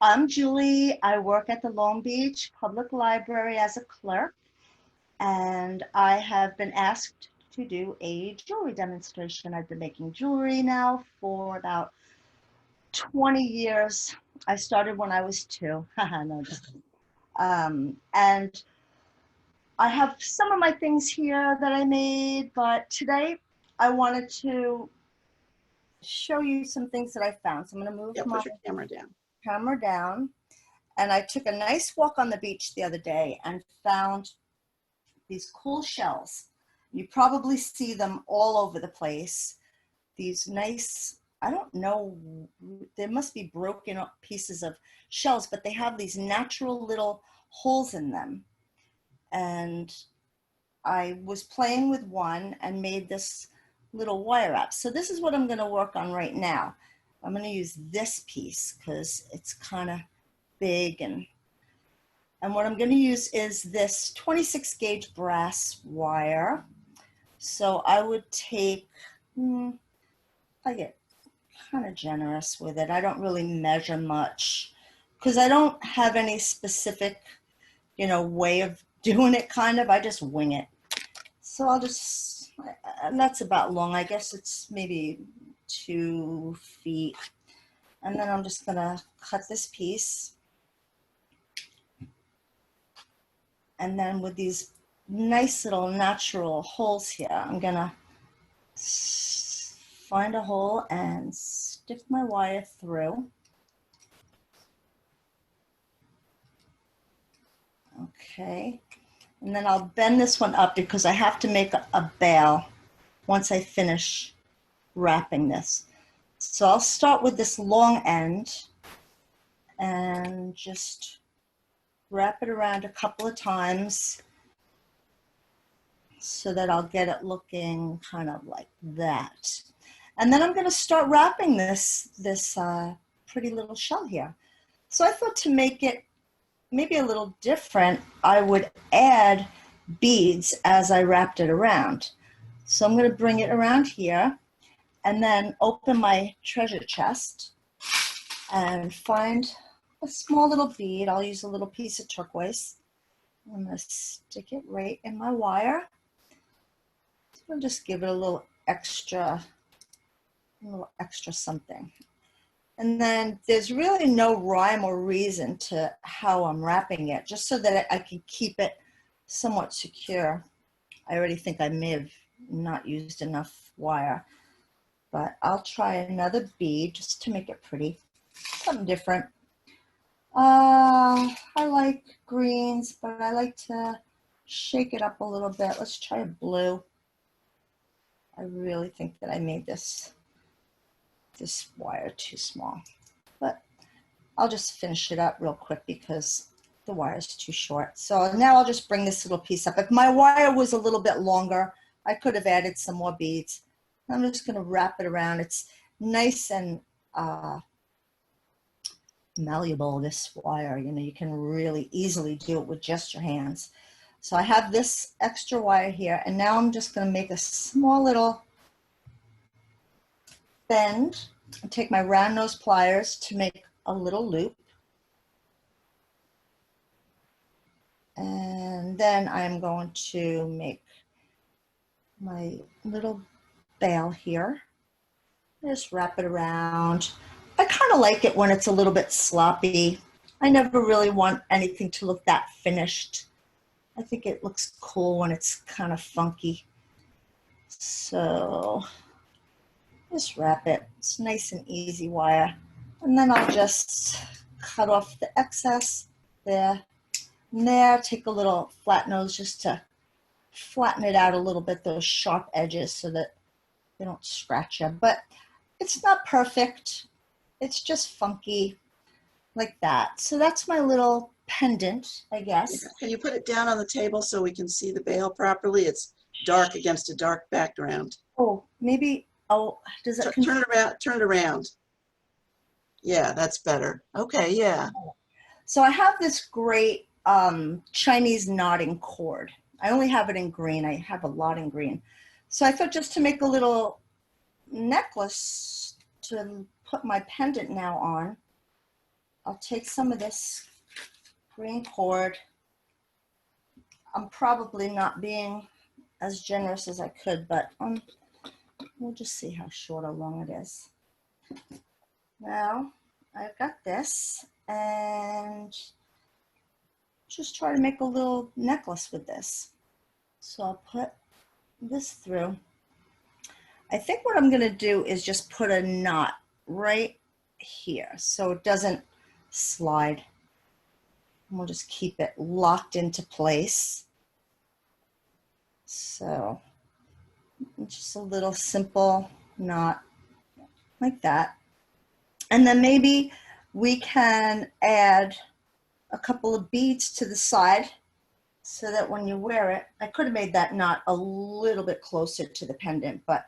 I'm Julie. I work at the Long Beach Public Library as a clerk, and I have been asked to do a jewelry demonstration. I've been making jewelry now for about 20 years. I started when I was 2. No, just and I have some of my things here that I made, but today I wanted to show you some things that I found. So I'm going to move my Put your camera down. camera down. And I took a nice walk on the beach the other day and found these cool shells. You probably see them all over the place. These nice, I don't know, there must be broken up pieces of shells, but they have these natural little holes in them. And I was playing with one and made this little wire wrap. So this is what I'm going to work on right now. I'm going to use this piece because it's kind of big, and what I'm going to use is this 26 gauge brass wire. So I would take, I get kind of generous with it. I don't really measure much because I don't have any specific, way of doing it kind of. I just wing it. So I'll just, and that's about long. I guess it's maybe 2 feet. And then I'm just going to cut this piece. And then with these nice little natural holes here, I'm gonna find a hole and stick my wire through. Okay, and then I'll bend this one up because I have to make a bail once I finish wrapping this. So I'll start with this long end and just wrap it around a couple of times so that I'll get it looking kind of like that. And then I'm going to start wrapping this pretty little shell here. So I thought to make it maybe a little different, I would add beads as I wrapped it around. So I'm going to bring it around here and then open my treasure chest and find a small little bead. I'll use a little piece of turquoise. I'm going to stick it right in my wire. So I'll just give it a little extra something. And then there's really no rhyme or reason to how I'm wrapping it, just so that I can keep it somewhat secure. I already think I may have not used enough wire, but I'll try another bead just to make it pretty, something different. I like greens, but I like to shake it up a little bit. Let's try a blue. I really think that I made this wire too small, but I'll just finish it up real quick because the wire is too short. So now I'll just bring this little piece up. If my wire was a little bit longer, I could have added some more beads. I'm just going to wrap it around. It's nice and malleable, this wire. You can really easily do it with just your hands. So I have this extra wire here, and now I'm just going to make a small little bend and take my round nose pliers to make a little loop. And then I'm going to make my little bail here. Just wrap it around. I kind of like it when it's a little bit sloppy. I never really want anything to look that finished. I think it looks cool when it's kind of funky. So just wrap it. It's nice and easy wire. And then I'll just cut off the excess there and there. Take a little flat nose just to flatten it out a little bit, those sharp edges, so that they don't scratch you. But it's not perfect. It's just funky like that. So that's my little pendant, I guess. Yeah. Can you put it down on the table so we can see the bail properly? It's dark against a dark background. Oh, maybe, does it? Turn it around, turn it around. Yeah, that's better. Okay, yeah. So I have this great Chinese knotting cord. I only have it in green. I have a lot in green. So I thought just to make a little necklace to put my pendant now on, I'll take some of this green cord. I'm probably not being as generous as I could, but we'll just see how short or long it is. Now I've got this, and just try to make a little necklace with this. So I'll put this through. I think what I'm going to do is just put a knot right here so it doesn't slide. And we'll just keep it locked into place. So just a little simple knot like that. And then maybe we can add a couple of beads to the side so that when you wear it, I could have made that knot a little bit closer to the pendant, but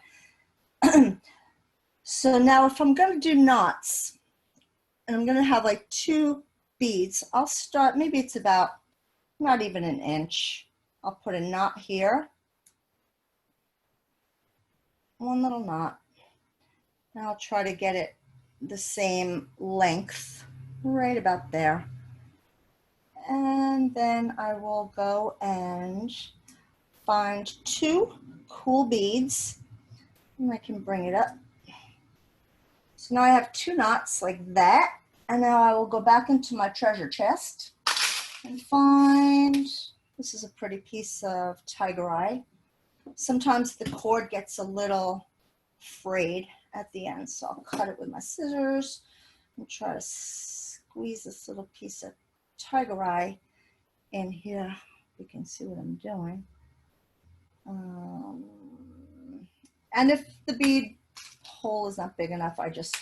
so now if I'm going to do knots and I'm going to have like 2 beads, I'll start, maybe it's about not even an inch. I'll put a knot here, 1 little knot. Now I'll try to get it the same length, right about there. And then I will go and find 2 cool beads, and I can bring it up. So now I have 2 knots like that, and now I will go back into my treasure chest and find, this is a pretty piece of tiger eye. Sometimes the cord gets a little frayed at the end, so I'll cut it with my scissors and try to squeeze this little piece of tiger eye in here. You can see what I'm doing. And if the bead hole is not big enough, I just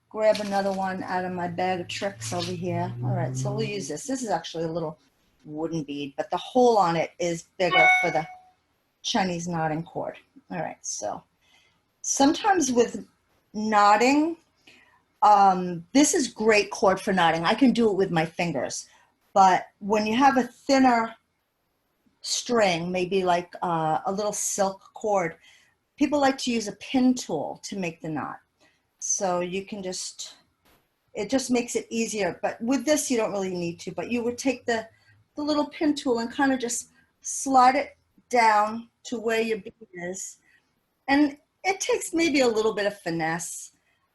grab another one out of my bag of tricks over here. All right, so we'll use this. This is actually a little wooden bead, but the hole on it is bigger for the Chinese knotting cord. All right, so sometimes with knotting, this is great cord for knotting. I can do it with my fingers, but when you have a thinner string, maybe like a little silk cord, people like to use a pin tool to make the knot. So you can just, it just makes it easier. But with this, you don't really need to, but you would take the little pin tool and kind of just slide it down to where your bead is. And it takes maybe a little bit of finesse.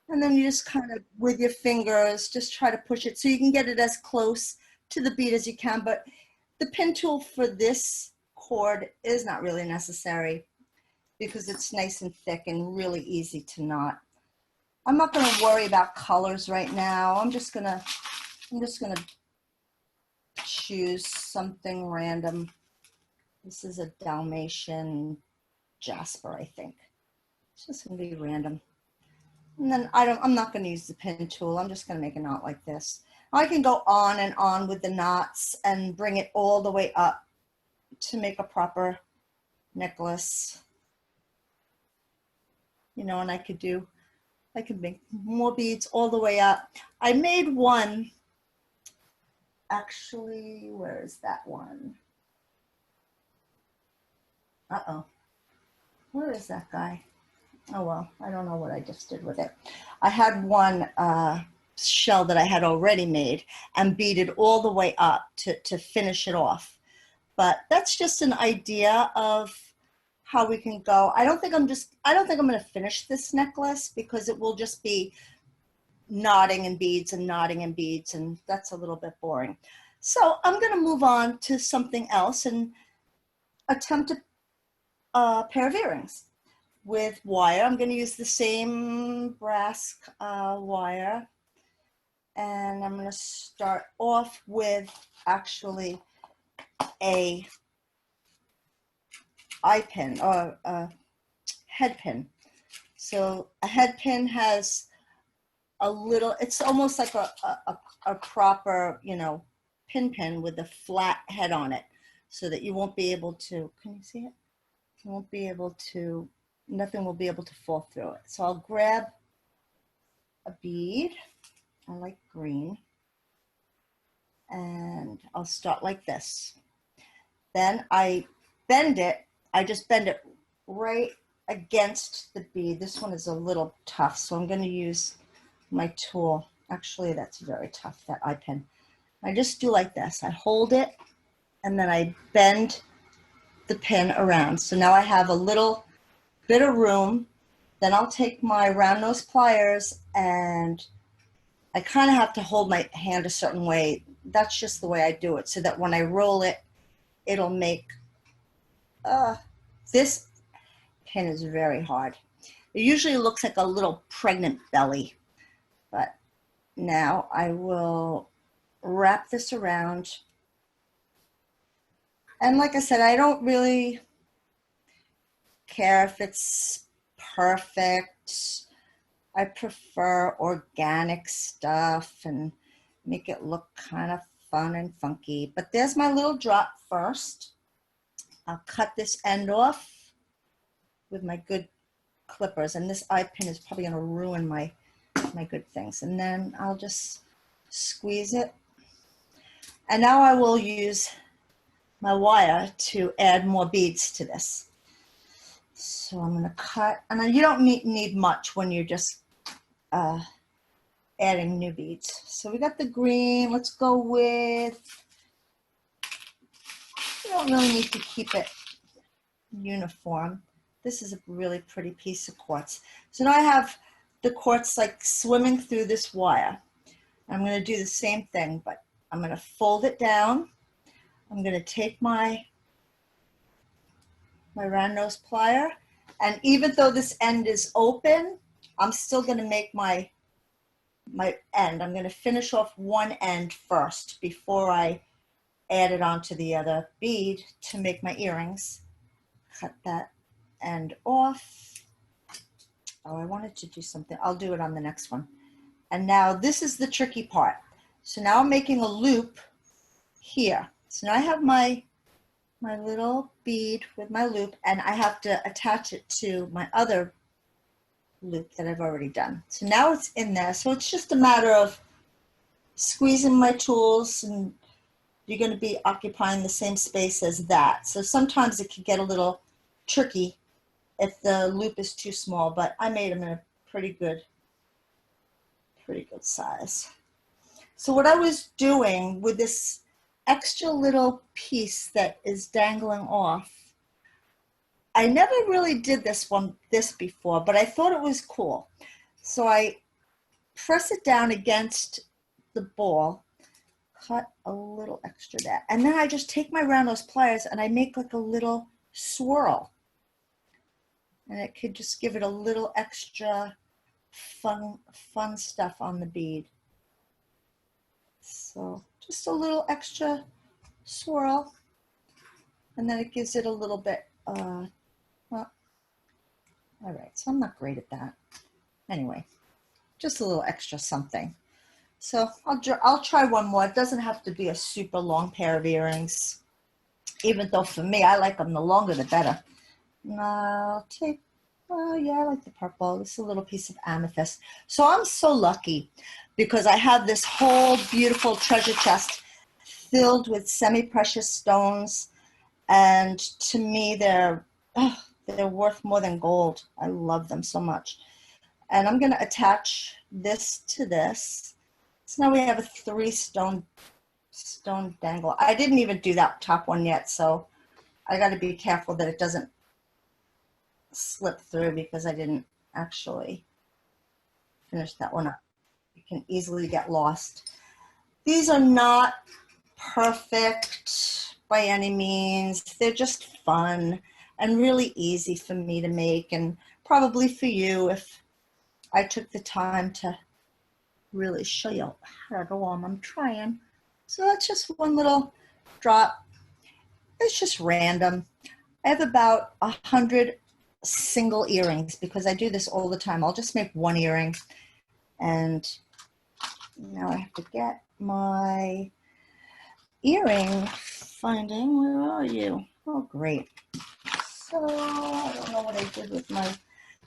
And then you just kind of, with your fingers, just try to push it so you can get it as close to the bead as you can. But the pin tool for this cord is not really necessary because it's nice and thick and really easy to knot. I'm not going to worry about colors right now. I'm just gonna choose something random. This is a Dalmatian Jasper, I think. It's just going to be random. And then I'm not going to use the pin tool. I'm just going to make a knot like this. I can go on and on with the knots and bring it all the way up to make a proper necklace. You know, and I could make more beads all the way up. I made one, actually, where is that one? Uh-oh, where is that guy? Oh, well, I don't know what I just did with it. I had one shell that I had already made and beaded all the way up to finish it off. But that's just an idea of how we can go. I don't think I'm going to finish this necklace because it will just be knotting and beads and knotting and beads, and that's a little bit boring. So I'm going to move on to something else and attempt a pair of earrings with wire. I'm going to use the same brass wire, and I'm going to start off with actually a eye pin or a head pin. So a head pin has a little, it's almost like a proper, you know, pin with a flat head on it so that you won't be able to, can you see it? You won't be able to, nothing will be able to fall through it. So I'll grab a bead, I like green, and I'll start like this. Then I bend it, I just bend it right against the bead. This one is a little tough, so I'm going to use my tool. Actually, that's very tough, that eye pin. I just do like this. I hold it and then I bend the pin around. So now I have a little bit of room. Then I'll take my round nose pliers, and I kind of have to hold my hand a certain way. That's just the way I do it, so that when I roll it, it'll make, this pin is very hard. It usually looks like a little pregnant belly, but now I will wrap this around. And like I said, I don't really care if it's perfect. I prefer organic stuff and make it look kind of fun and funky. But there's my little drop first. I'll cut this end off with my good clippers, and this eye pin is probably going to ruin my good things. And then I'll just squeeze it. And now I will use my wire to add more beads to this. So I'm going to cut, and you don't need much when you're just adding new beads. So we got the green. Let's go with, you don't really need to keep it uniform. This is a really pretty piece of quartz. So now I have the quartz like swimming through this wire. I'm going to do the same thing, but I'm going to fold it down. I'm going to take my round nose plier, and even though this end is open, I'm still going to make my end. I'm going to finish off one end first before I add it onto the other bead to make my earrings. Cut that end off. Oh, I wanted to do something. I'll do it on the next one. And now this is the tricky part. So now I'm making a loop here. So now I have my little bead with my loop, and I have to attach it to my other loop that I've already done. So now it's in there. So it's just a matter of squeezing my tools, and you're going to be occupying the same space as that. So sometimes it can get a little tricky if the loop is too small, but I made them in a pretty good size. So what I was doing with this extra little piece that is dangling off, I never really did this before, but I thought it was cool. So I press it down against the ball, cut a little extra there, and then I just take my round nose pliers and I make like a little swirl. And it could just give it a little extra fun stuff on the bead. So just a little extra swirl, and then it gives it a little bit, well, all right, so I'm not great at that. Anyway, just a little extra something. So I'll try one more. It doesn't have to be a super long pair of earrings, even though for me, I like them the longer the better. And I'll take, oh yeah, I like the purple. This is a little piece of amethyst. So I'm so lucky because I have this whole beautiful treasure chest filled with semi-precious stones. And to me, they're worth more than gold. I love them so much. And I'm going to attach this to this. So now we have a 3 stone dangle. I didn't even do that top one yet, so I got to be careful that it doesn't slip through because I didn't actually finish that one up. It can easily get lost. These are not perfect by any means. They're just fun and really easy for me to make, and probably for you if I took the time to really show you how to go on. I'm trying. So that's just one little drop. It's just random. I have about 100 single earrings because I do this all the time. I'll just make one earring, and now I have to get my earring finding. Where are you? Oh, great. So I don't know what I did with my,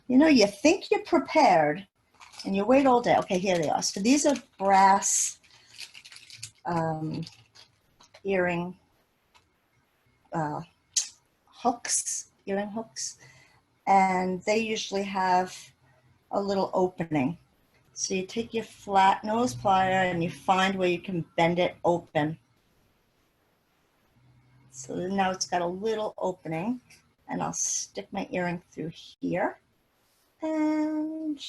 you think you're prepared and you wait all day. Okay, here they are. So these are brass earring earring hooks, and they usually have a little opening. So you take your flat nose plier and you find where you can bend it open. So now it's got a little opening, and I'll stick my earring through here and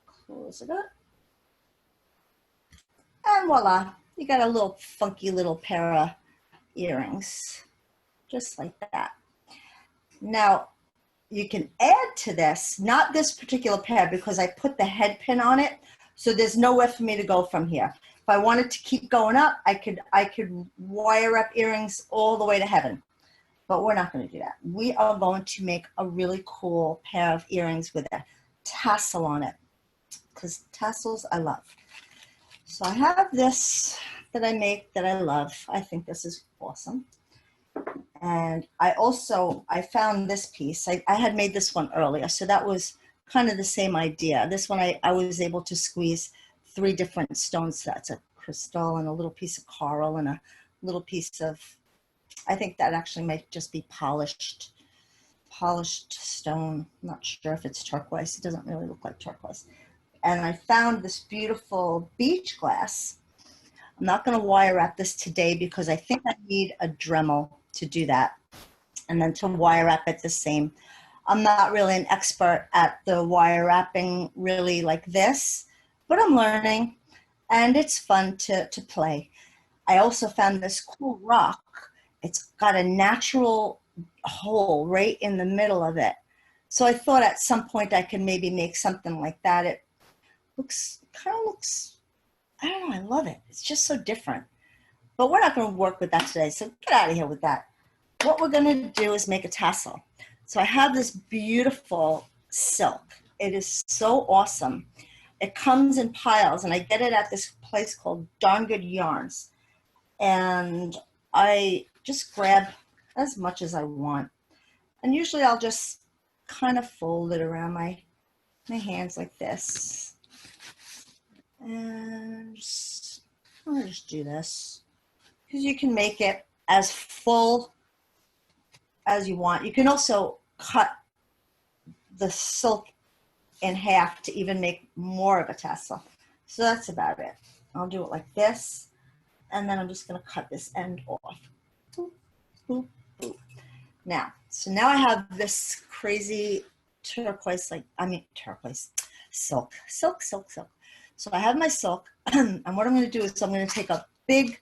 close it up. And voila, you got a little funky little pair of earrings, just like that. Now, you can add to this, not this particular pair because I put the head pin on it, so there's nowhere for me to go from here. If I wanted to keep going up, I could wire up earrings all the way to heaven, but we're not going to do that. We are going to make a really cool pair of earrings with a tassel on it, because tassels I love. So I have this that I make that I love. I think this is awesome. And I found this piece. I had made this one earlier, so that was kind of the same idea. This one I was able to squeeze 3 different stone sets, a crystal and a little piece of coral and a little piece of, I think that actually might just be polished stone. I'm not sure if it's turquoise. It doesn't really look like turquoise. And I found this beautiful beach glass. I'm not going to wire wrap this today because I think I need a Dremel to do that, and then to wire wrap it the same. I'm not really an expert at the wire wrapping really like this, but I'm learning, and it's fun to play. I also found this cool rock. It's got a natural hole right in the middle of it. So I thought at some point I could maybe make something like that. It kind of looks, I don't know, I love it. It's just so different. But we're not going to work with that today, so get out of here with that. What we're going to do is make a tassel. So I have this beautiful silk. It is so awesome. It comes in piles, and I get it at this place called Darn Good Yarns. And I just grab as much as I want. And usually I'll just kind of fold it around my hands like this. And I'll just do this, because you can make it as full as you want. You can also cut the silk in half to even make more of a tassel. So that's about it. I'll do it like this, and then I'm just going to cut this end off. Boop, boop, boop. Now I have this crazy turquoise, silk. So I have my silk, and what I'm going to do is I'm going to take a big,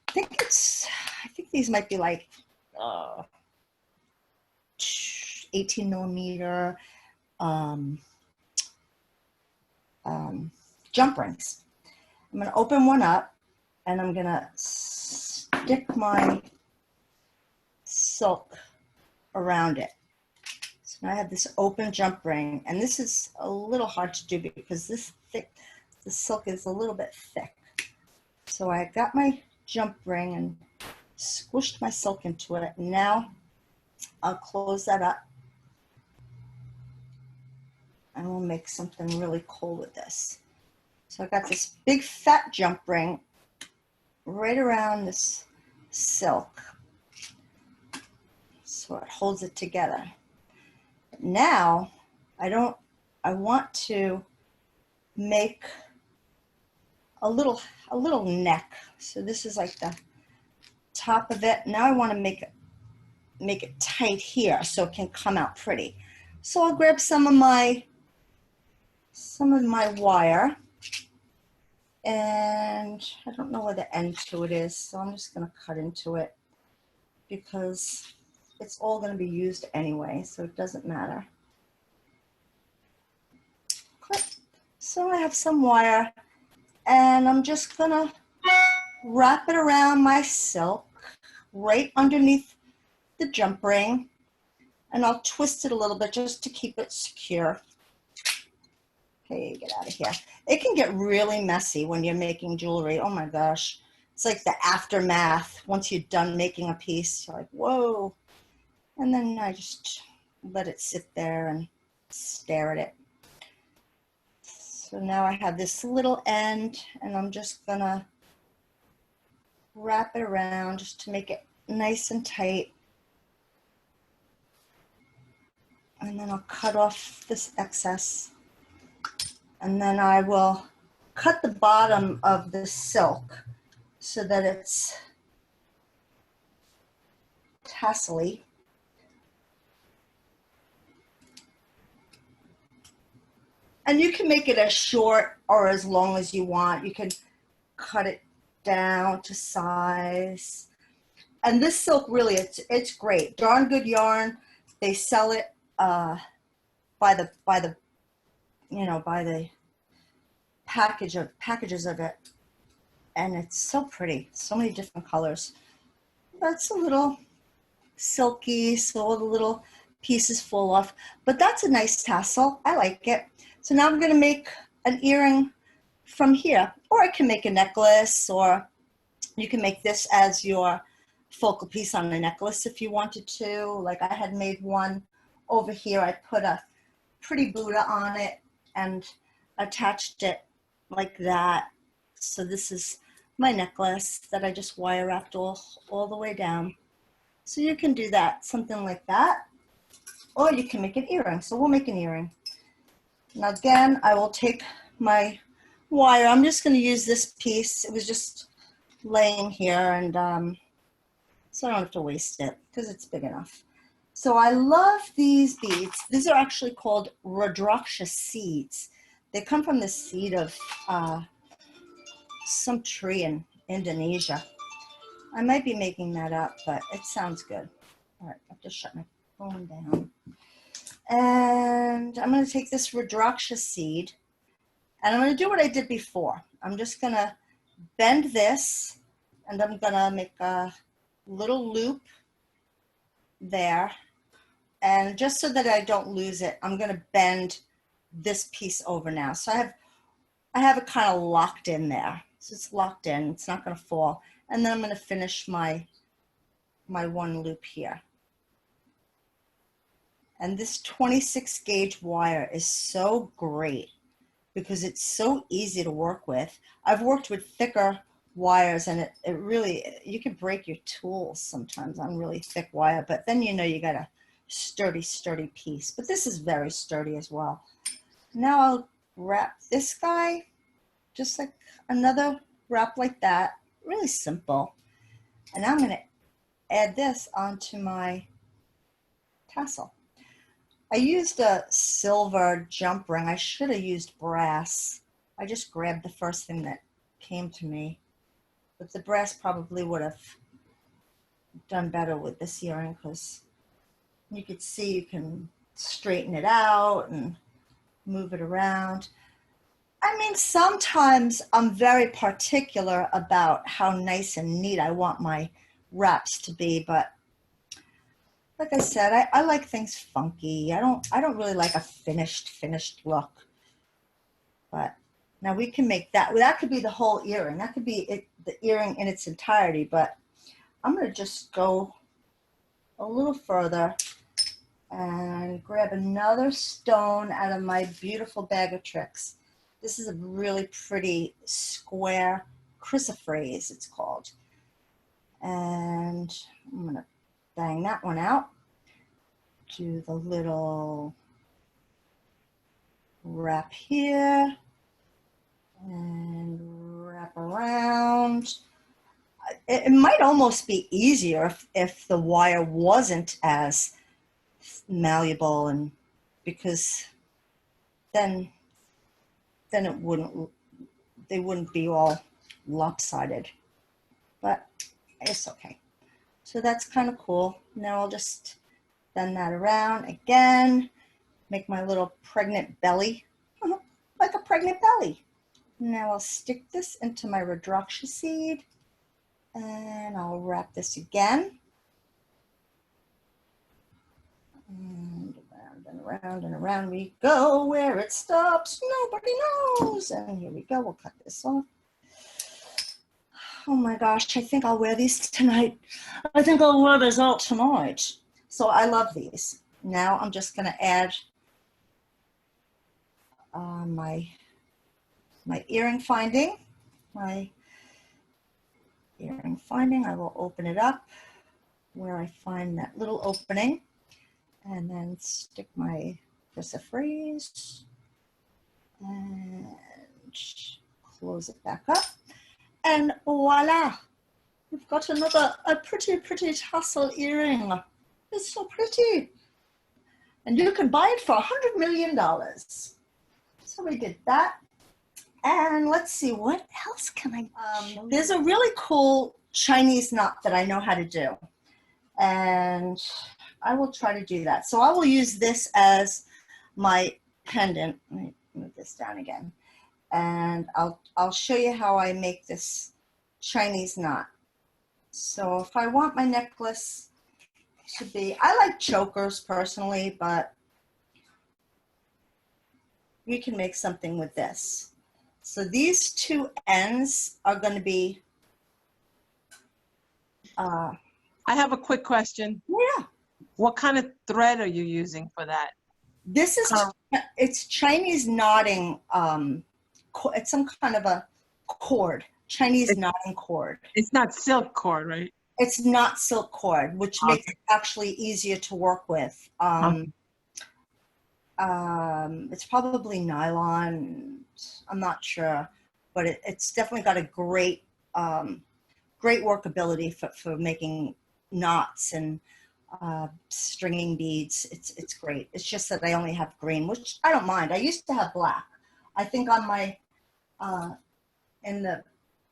I think these might be like 18 millimeter jump rings. I'm going to open one up, and I'm going to stick my silk around it. So now I have this open jump ring, and this is a little hard to do because the silk is a little bit thick. So I got my jump ring and squished my silk into it. Now I'll close that up, and we'll make something really cool with this. So I got this big fat jump ring right around this silk, so it holds it together. Now I want to make a little neck. So this is like the top of it. Now I want to make it tight here so it can come out pretty. So I'll grab some of my wire, and I don't know where the end to it is, so I'm just going to cut into it because it's all going to be used anyway, so it doesn't matter. Clip. So I have some wire, and I'm just going to wrap it around my silk right underneath the jump ring, and I'll twist it a little bit just to keep it secure. Okay, get out of here. It can get really messy when you're making jewelry. Oh my gosh. It's like the aftermath. Once you're done making a piece, you're like, whoa. And then I just let it sit there and stare at it. So now I have this little end, and I'm just gonna wrap it around just to make it nice and tight. And then I'll cut off this excess. And then I will cut the bottom of the silk so that it's tassel-y. And you can make it as short or as long as you want. You can cut it down to size. And this silk really, it's great. Darn good yarn. They sell it by the packages of it, and it's so pretty. So many different colors. That's a little silky, so all the little pieces fall off. But that's a nice tassel. I like it. So now I'm going to make an earring from here, or I can make a necklace, or you can make this as your focal piece on a necklace if you wanted to. Like I had made one over here. I put a pretty Buddha on it and attached it like that. So this is my necklace that I just wire wrapped all the way down. So you can do that, something like that, or you can make an earring. So we'll make an earring. Now again, I will take my wire. I'm just going to use this piece. It was just laying here, and so I don't have to waste it because it's big enough. So I love these beads. These are actually called Rudraksha seeds. They come from the seed of some tree in Indonesia. I might be making that up, but it sounds good. All right, I have to shut my phone down. And I'm going to take this Rudraksha seed, and I'm going to do what I did before. I'm just going to bend this, and I'm going to make a little loop there. And just so that I don't lose it, I'm going to bend this piece over now. So I have it kind of locked in there. So it's locked in. It's not going to fall. And then I'm going to finish my one loop here. And this 26 gauge wire is so great because it's so easy to work with. I've worked with thicker wires, and it really, you can break your tools sometimes on really thick wire, but then you know you got a sturdy piece. But this is very sturdy as well. Now I'll wrap this guy just like another wrap like that. Really simple. And now I'm going to add this onto my tassel. I used a silver jump ring. I should have used brass. I just grabbed the first thing that came to me. But the brass probably would have done better with this earring because you could see you can straighten it out and move it around. I mean, sometimes I'm very particular about how nice and neat I want my wraps to be, but like I said, I like things funky. I don't really like a finished look. But now we can make that. Well, that could be the whole earring. That could be it, the earring in its entirety. But I'm going to just go a little further and grab another stone out of my beautiful bag of tricks. This is a really pretty square chrysoprase, it's called. And I'm going to bang that one out. Do the little wrap here and wrap around. It might almost be easier if the wire wasn't as malleable, and because then it wouldn't, they wouldn't be all lopsided, but it's okay. So that's kind of cool. Now I'll just bend that around again, make my little pregnant belly, like a pregnant belly. Now I'll stick this into my Rudraksha seed, and I'll wrap this again. And around and around and around we go. Where it stops, nobody knows. And here we go. We'll cut this off. Oh my gosh, I think I'll wear these tonight. I think I'll wear this out tonight. So I love these. Now I'm just going to add my earring finding. My earring finding, I will open it up where I find that little opening, and then stick my chrysoprase And close it back up. And voila, we've got a pretty tassel earring. It's so pretty. And you can buy it for $100 million. So we did that. And let's see, what else can I, there's a really cool Chinese knot that I know how to do. And I will try to do that. So I will use this as my pendant. Let me move this down again. And I'll show you how I make this Chinese knot. So if I want my necklace to be, I like chokers personally, but we can make something with this. So these two ends are going to be. I have a quick question. Yeah. What kind of thread are you using for that? This is, it's Chinese knotting. It's some kind of a cord, Chinese knotting cord. It's not silk cord, right? It's not silk cord, which makes it actually easier to work with. It's probably nylon. I'm not sure, but it's definitely got a great, great workability for making knots and stringing beads. It's great. It's just that I only have green, which I don't mind. I used to have black. I think on my in the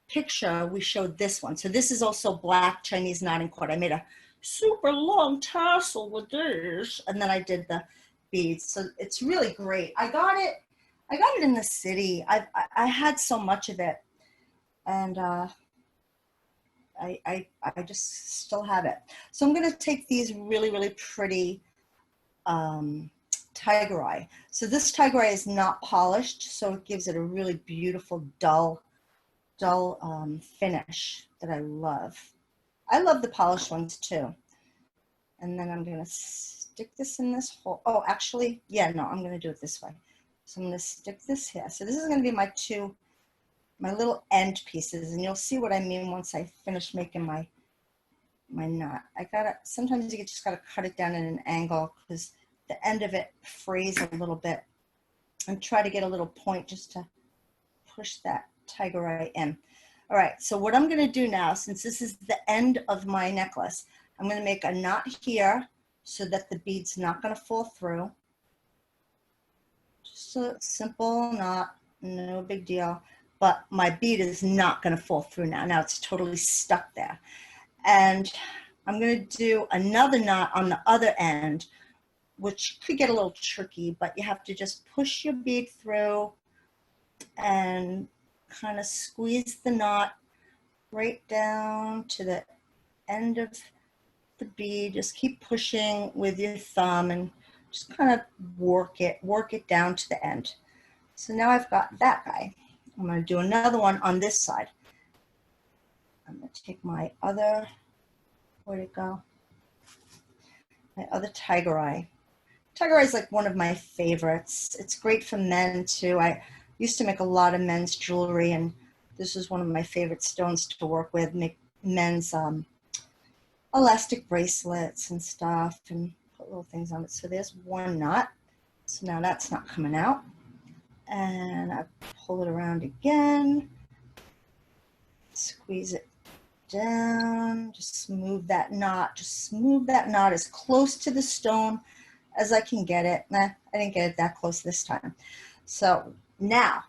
picture we showed this one. So this is also black Chinese knotting cord. I made a super long tassel with this, and then I did the beads. So it's really great. I got it in the city. I had so much of it, and I just still have it. So I'm going to take these really pretty tiger eye. So this tiger eye is not polished, so it gives it a really beautiful dull finish that I love. I love the polished ones too. And then I'm going to stick this in this hole. Oh, actually, yeah, no, I'm going to do it this way. So I'm going to stick this here. So this is going to be my little end pieces, and you'll see what I mean once I finish making my knot. Sometimes you just gotta cut it down at an angle because the end of it frays a little bit, and try to get a little point just to push that tiger eye in. All right, so what I'm gonna do now, since this is the end of my necklace, I'm gonna make a knot here so that the bead's not gonna fall through. Just a simple knot, no big deal. But my bead is not going to fall through now. Now it's totally stuck there. And I'm going to do another knot on the other end, which could get a little tricky, but you have to just push your bead through and kind of squeeze the knot right down to the end of the bead. Just keep pushing with your thumb and just kind of work it down to the end. So now I've got that guy. I'm going to do another one on this side. I'm going to take my other, where'd it go? My other tiger eye. Tiger eye is like one of my favorites. It's great for men too. I used to make a lot of men's jewelry, and this is one of my favorite stones to work with. Make men's elastic bracelets and stuff and put little things on it. So there's one knot. So now that's not coming out. And I pull it around again, squeeze it down, just smooth that knot, as close to the stone as I can get it. Nah, I didn't get it that close this time. So now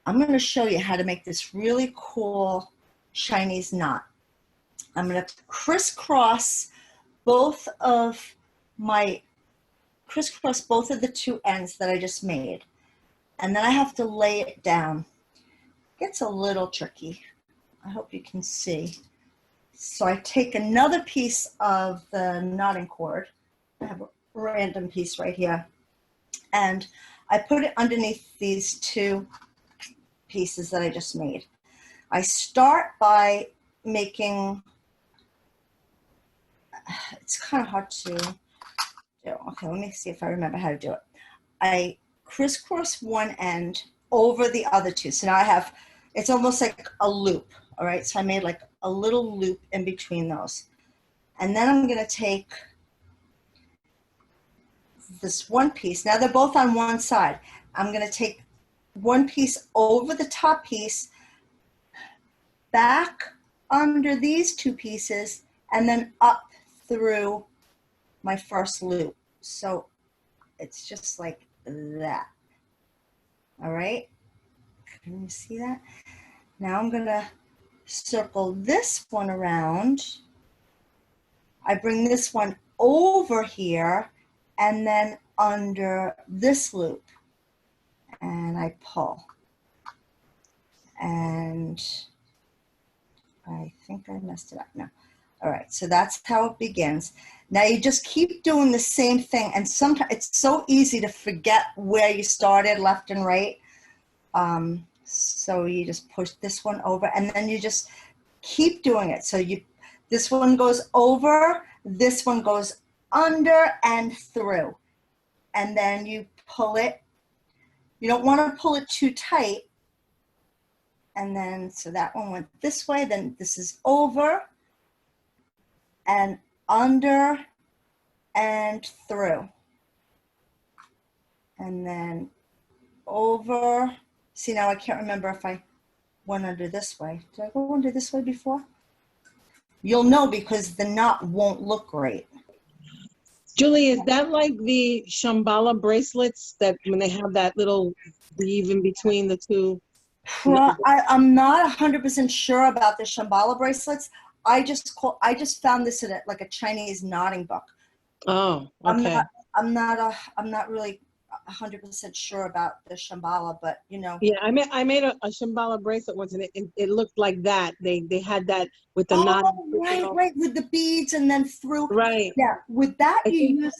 I'm going to show you how to make this really cool Chinese knot. I'm going to crisscross both of the two ends that I just made. And then I have to lay it down. It gets a little tricky. I hope you can see. So I take another piece of the knotting cord. I have a random piece right here. And I put it underneath these two pieces that I just made. I start by making, it's kind of hard to do. Okay, let me see if I remember how to do it. I crisscross one end over the other two. So now I have, it's almost like a loop, all right? So I made like a little loop in between those. And then I'm gonna take this one piece. Now they're both on one side. I'm gonna take one piece over the top piece, back under these two pieces, and then up through my first loop. So it's just like that. All right, can you see that? Now I'm gonna circle this one around. I bring this one over here and then under this loop, and I pull. And I think I messed it up now. All right, so that's how it begins. Now you just keep doing the same thing, and sometimes it's so easy to forget where you started, left and right. So you just push this one over, and then you just keep doing it. So this one goes over, this one goes under and through, and then you pull it. You don't want to pull it too tight. And then, so that one went this way, then this is over and under and through. And then over. See, now I can't remember if I went under this way. Did I go under this way before? You'll know because the knot won't look great. Julie, is that like the Shambhala bracelets that when they have that little weave in between the two? I'm not 100% sure about the Shambhala bracelets. I just found this in like a Chinese knotting book. Oh, okay. I'm not really 100% sure about the Shambhala, but you know. Yeah, I made a Shambhala bracelet once, and it looked like that. They had that with the knot. Oh, right, with the beads and then through. Right. Yeah, with that you use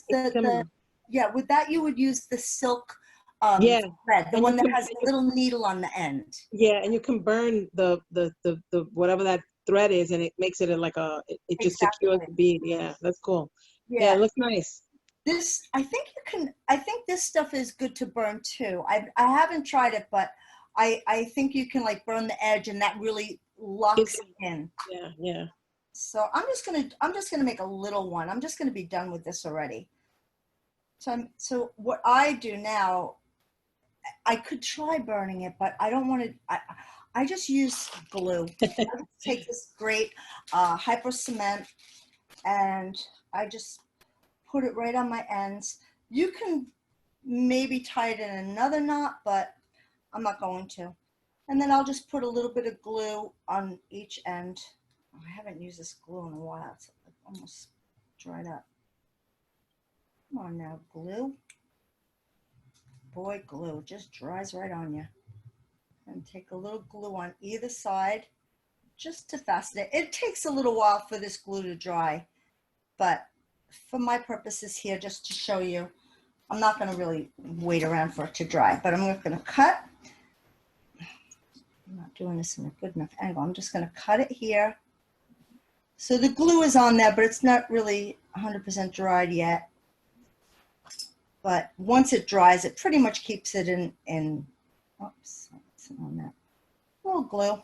with that you would use the silk thread, the one that has a little needle on the end. Yeah, and you can burn the whatever that thread is, and it makes it like it just secures the bead. Yeah, that's cool. Yeah, it looks nice. I think this stuff is good to burn too. I haven't tried it, but I think you can like burn the edge, and that really locks it in. Yeah. So I'm just gonna make a little one. I'm just gonna be done with this already. So what I do now, I could try burning it, but I don't want to. I just use glue. I just take this great hyper cement, and I just put it right on my ends. You can maybe tie it in another knot, but I'm not going to. And then I'll just put a little bit of glue on each end. Oh, I haven't used this glue in a while. It's almost dried up. Come on now, glue. Boy, glue just dries right on you. And take a little glue on either side just to fasten it. It takes a little while for this glue to dry, but for my purposes here, just to show you, I'm not going to really wait around for it to dry, but I'm going to cut. I'm not doing this in a good enough angle. I'm just going to cut it here. So the glue is on there, but it's not really 100% dried yet. But once it dries, it pretty much keeps it in oops, on that little glue.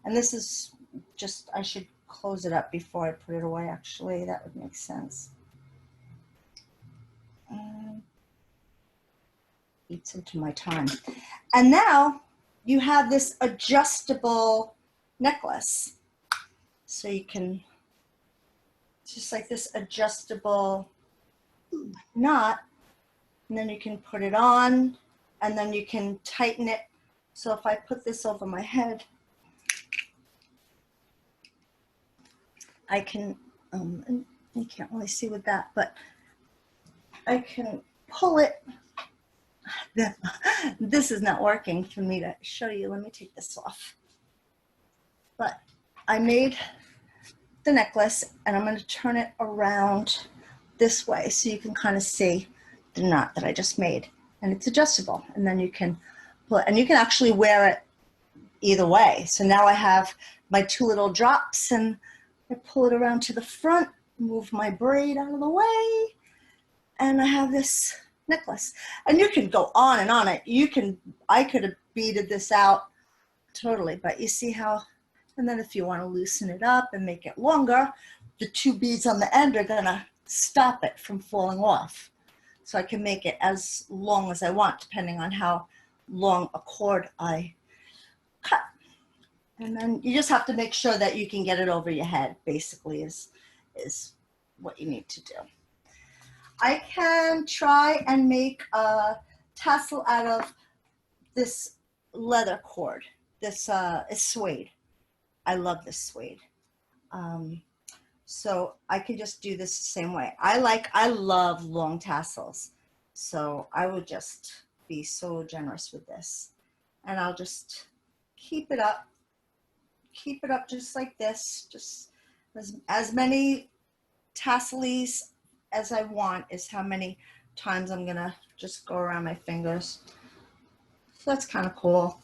And this is just, I should close it up before I put it away. Actually, that would make sense. Eats into my time. And now you have this adjustable necklace. So you can, just like this adjustable knot, and then you can put it on, and then you can tighten it. So if I put this over my head, I can, and you can't really see with that, but I can pull it. This is not working for me to show you. Let me take this off. But I made the necklace, and I'm going to turn it around this way so you can kind of see the knot that I just made. And it's adjustable, and then you can pull it, and you can actually wear it either way. So now I have my two little drops, and I pull it around to the front, move my braid out of the way, and I have this necklace. And you can go on and on it. I could have beaded this out totally, but you see how, and then if you want to loosen it up and make it longer, the two beads on the end are gonna stop it from falling off. So I can make it as long as I want, depending on how long a cord I cut. And then you just have to make sure that you can get it over your head, basically, is what you need to do. I can try and make a tassel out of this leather cord. This is suede. I love this suede. So I can just do this the same way. I love long tassels. So I would just be so generous with this. And I'll just keep it up just like this, just as many tasselies as I want is how many times I'm gonna just go around my fingers. So that's kind of cool.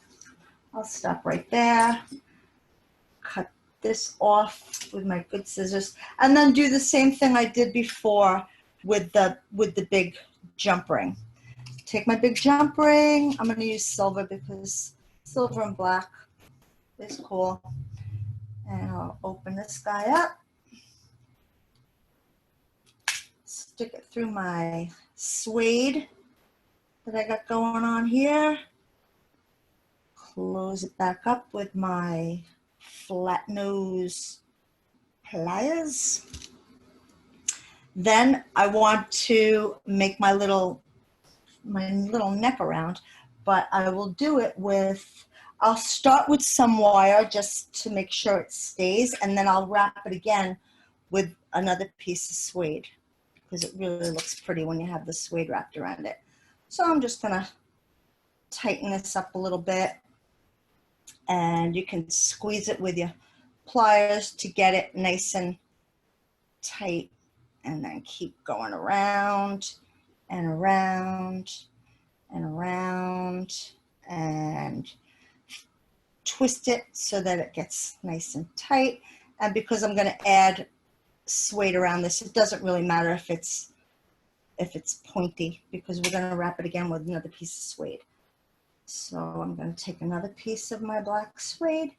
I'll stop right there, cut this off with my good scissors, and then do the same thing I did before with the big jump ring. Take my big jump ring. I'm gonna use silver because silver and black is cool. And I'll open this guy up, stick it through my suede that I got going on here, close it back up with my flat nose pliers. Then I want to make my little neck around, but I will do it with, I'll start with some wire just to make sure it stays, and then I'll wrap it again with another piece of suede because it really looks pretty when you have the suede wrapped around it. So I'm just gonna tighten this up a little bit, and you can squeeze it with your pliers to get it nice and tight, and then keep going around and around and around and twist it so that it gets nice and tight. And because I'm going to add suede around this, it doesn't really matter if it's pointy because we're going to wrap it again with another piece of suede. So I'm going to take another piece of my black suede.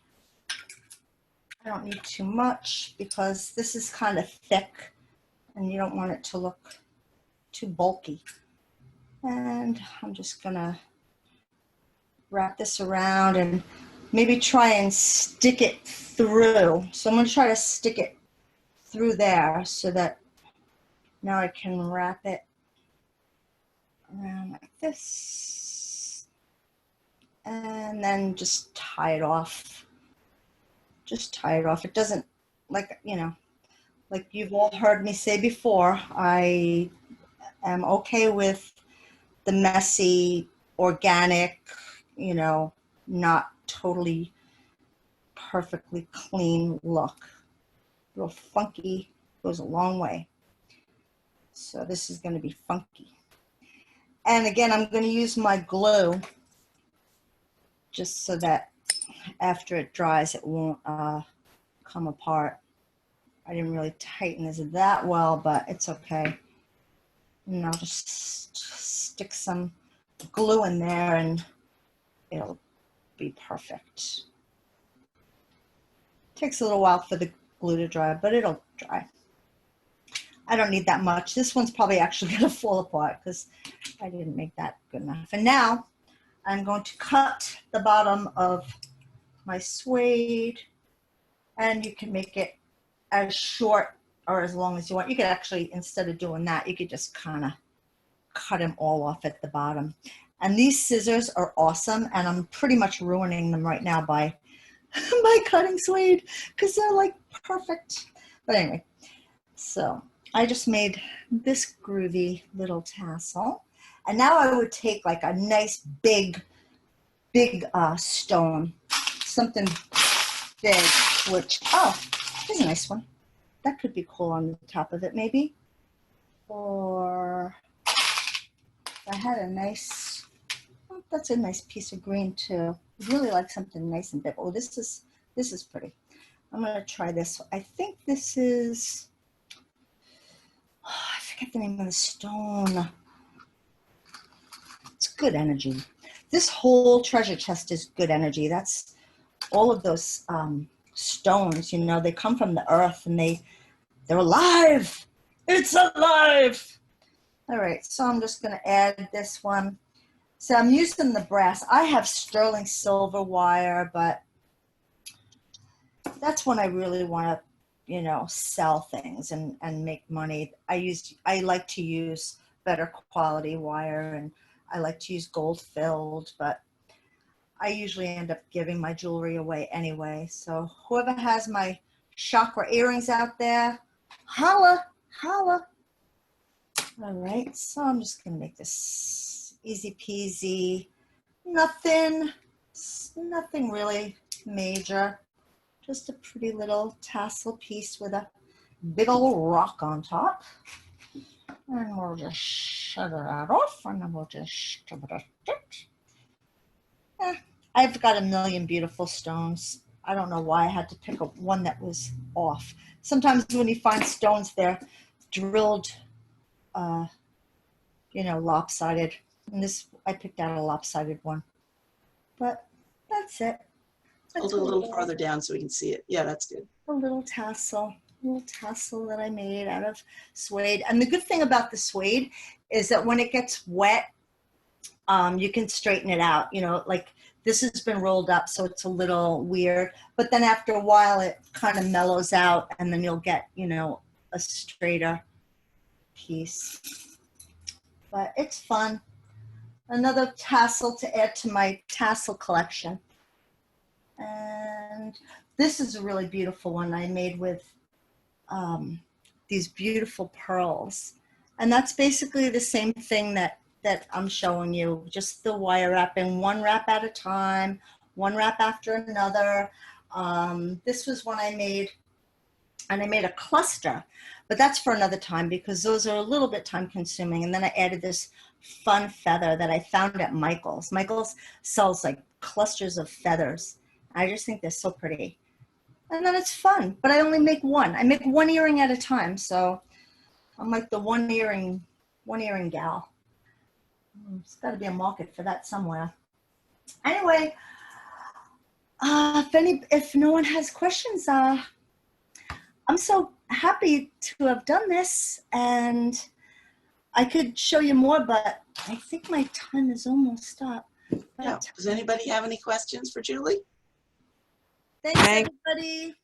I don't need too much because this is kind of thick and you don't want it to look too bulky. And I'm just going to wrap this around and maybe try and stick it through. So I'm going to try to stick it through there so that now I can wrap it around like this and then just tie it off. Just tie it off. It doesn't, like, you know, like you've all heard me say before, I am okay with the messy, organic, you know, not totally perfectly clean look. A little funky goes a long way. So this is going to be funky. And again, I'm going to use my glue just so that after it dries, it won't come apart. I didn't really tighten this that well, but it's okay. And I'll just stick some glue in there and it'll be perfect. Takes a little while for the glue to dry, but it'll dry. I don't need that much. This one's probably actually going to fall apart because I didn't make that good enough. And now I'm going to cut the bottom of my suede, and you can make it as short or as long as you want. You could actually, instead of doing that, you could just kind of cut them all off at the bottom. And these scissors are awesome, and I'm pretty much ruining them right now by cutting suede because they're like perfect. But anyway, so I just made this groovy little tassel, and now I would take like a nice big stone, something big, which, oh, here's a nice one. That could be cool on the top of it maybe. Or I had a nice, oh, that's a nice piece of green too. I really like something nice and big. Oh, this is pretty. I'm gonna try this. I think this is, oh, I forget the name of the stone. It's good energy. This whole treasure chest is good energy. That's all of those stones, you know, they come from the earth and they're alive. It's alive. All right, so I'm just gonna add this one. So I'm using the brass. I have sterling silver wire, but that's when I really want to, you know, sell things and make money. I like to use better quality wire, and I like to use gold filled, but I usually end up giving my jewelry away anyway. So whoever has my chakra earrings out there, holla, holla. All right, so I'm just gonna make this easy peasy. Nothing really major. Just a pretty little tassel piece with a big old rock on top. And we'll just shut that off, and then we'll just shove it. I've got a million beautiful stones. I don't know why I had to pick up one that was off. Sometimes when you find stones, they're drilled, you know, lopsided. And this, I picked out a lopsided one. But that's it. Hold it a little farther down so we can see it. Yeah, that's good. A little tassel that I made out of suede. And the good thing about the suede is that when it gets wet, you can straighten it out. You know, like this has been rolled up, so it's a little weird. But then after a while, it kind of mellows out, and then you'll get, you know, a straighter piece. But it's fun. Another tassel to add to my tassel collection. And this is a really beautiful one I made with these beautiful pearls. And that's basically the same thing that I'm showing you, just the wire wrapping, one wrap at a time, one wrap after another. This was one I made, and I made a cluster, but that's for another time because those are a little bit time consuming. And then I added this fun feather that I found at Michael's. Michael's sells like clusters of feathers. I just think they're so pretty. And then it's fun, but I only make one. I make one earring at a time, so I'm like the one earring gal. There's got to be a market for that somewhere. Anyway, if no one has questions, I'm so happy to have done this, and I could show you more, but I think my time is almost up. Yeah. Does anybody have any questions for Julie? Thanks, everybody.